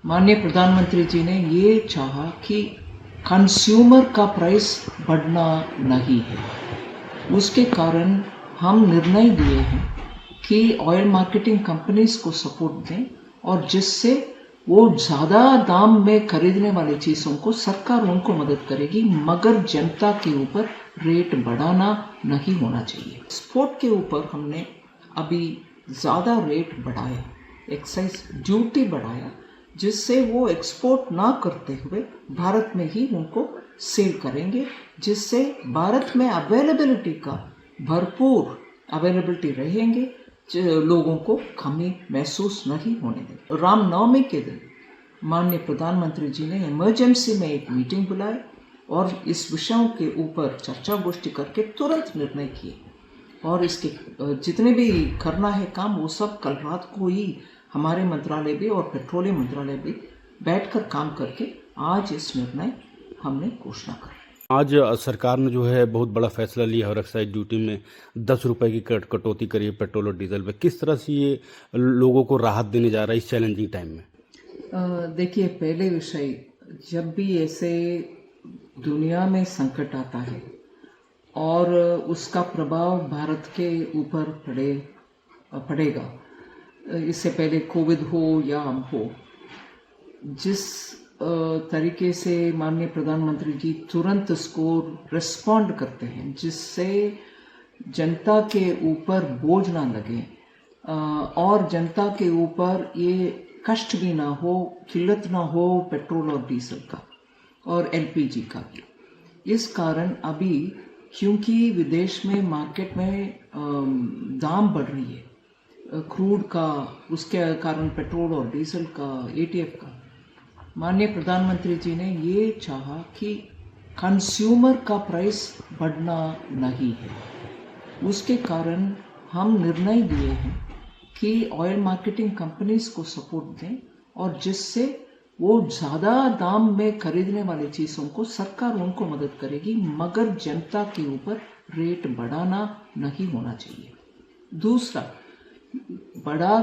माननीय प्रधानमंत्री जी ने ये चाहा कि कंज्यूमर का प्राइस बढ़ना नहीं है। उसके कारण हम निर्णय लिए हैं कि ऑयल मार्केटिंग कंपनीज को सपोर्ट दें और जिससे वो ज़्यादा दाम में खरीदने वाली चीज़ों को सरकार उनको मदद करेगी, मगर जनता के ऊपर रेट बढ़ाना नहीं होना चाहिए। एक्सपोर्ट के ऊपर हमने अभी ज़्यादा रेट बढ़ाया, एक्साइज ड्यूटी बढ़ाया, जिससे वो एक्सपोर्ट ना करते हुए भारत में ही उनको सेल करेंगे, जिससे भारत में अवेलेबिलिटी का भरपूर अवेलेबिलिटी रहेंगे, लोगों को कमी महसूस नहीं होने देंगे। रामनवमी के दिन माननीय प्रधानमंत्री जी ने इमरजेंसी में एक मीटिंग बुलाई और इस विषयों के ऊपर चर्चा गोष्ठी करके तुरंत निर्णय किए और इसके जितने भी करना है काम वो सब कल रात को ही हमारे मंत्रालय भी और पेट्रोलियम मंत्रालय भी बैठकर काम करके आज इस निर्णय हमने घोषणा कर। आज सरकार ने जो है बहुत बड़ा फैसला लिया और एक्साइज ड्यूटी में 10 रुपए की कटौती करी है पेट्रोल और डीजल पे। किस तरह से ये लोगों को राहत देने जा रहा है इस चैलेंजिंग टाइम में? देखिए, पहले विषय, जब भी ऐसे दुनिया में संकट आता है और उसका प्रभाव भारत के ऊपर पड़ेगा, इससे पहले कोविड हो या अब हो, जिस तरीके से माननीय प्रधानमंत्री जी तुरंत इसको रिस्पॉन्ड करते हैं, जिससे जनता के ऊपर बोझ ना लगे और जनता के ऊपर ये कष्ट भी ना हो, किल्लत ना हो पेट्रोल और डीजल का और एलपीजी का भी। इस कारण अभी क्योंकि विदेश में मार्केट में दाम बढ़ रही है क्रूड का, उसके कारण पेट्रोल और डीजल का, एटीएफ का, माननीय प्रधानमंत्री जी ने ये चाहा कि कंज्यूमर का प्राइस बढ़ना नहीं है। उसके कारण हम निर्णय लिए हैं कि ऑयल मार्केटिंग कंपनीज को सपोर्ट दें और जिससे वो ज़्यादा दाम में खरीदने वाली चीज़ों को सरकार उनको मदद करेगी, मगर जनता के ऊपर रेट बढ़ाना नहीं होना चाहिए। दूसरा, बड़ा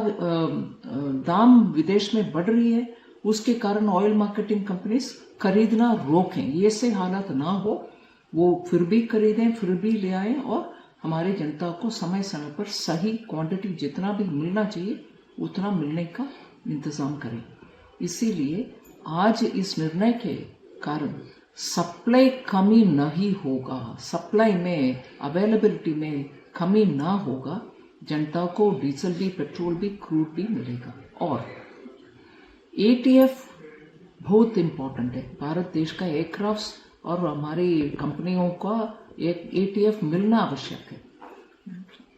दाम विदेश में बढ़ रही है, उसके कारण ऑयल मार्केटिंग कंपनीज खरीदना रोकें, ये से हालत ना हो, वो फिर भी खरीदें, फिर भी ले आएं और हमारी जनता को समय समय पर सही क्वांटिटी जितना भी मिलना चाहिए उतना मिलने का इंतज़ाम करें। इसीलिए आज इस निर्णय के कारण सप्लाई कमी नहीं होगा, सप्लाई में, अवेलेबिलिटी में कमी ना होगा, जनता को डीजल भी, पेट्रोल भी, क्रूड भी मिलेगा। और एटीएफ बहुत इम्पोर्टेंट है, भारत देश का एयरक्राफ्ट और हमारी कंपनियों का एक एटीएफ मिलना आवश्यक है।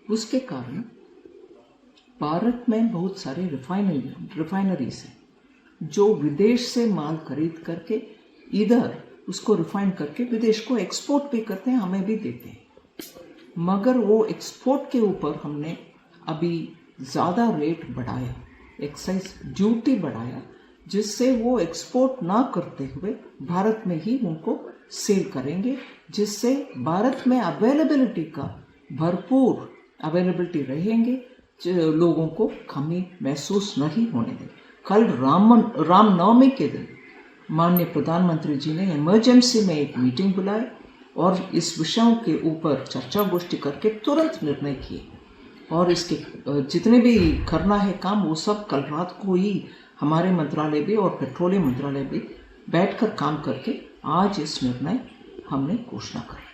उसके कारण भारत में बहुत सारे रिफाइनरीज हैं जो विदेश से माल खरीद करके इधर उसको रिफाइन करके विदेश को एक्सपोर्ट भी करते हैं, हमें भी देते हैं, मगर वो एक्सपोर्ट के ऊपर हमने अभी ज़्यादा रेट बढ़ाया, एक्साइज ड्यूटी बढ़ाया, जिससे वो एक्सपोर्ट ना करते हुए भारत में ही उनको सेल करेंगे, जिससे भारत में अवेलेबिलिटी का भरपूर अवेलेबिलिटी रहेंगे, लोगों को कमी महसूस नहीं होने देंगे। कल रामनवमी के दिन माननीय प्रधानमंत्री जी ने इमरजेंसी में एक मीटिंग बुलाई और इस विषयों के ऊपर चर्चा गोष्ठी करके तुरंत निर्णय किए और इसके जितने भी करना है काम वो सब कल रात को ही हमारे मंत्रालय भी और पेट्रोलियम मंत्रालय भी बैठकर काम करके आज इस निर्णय हमने घोषणा कर।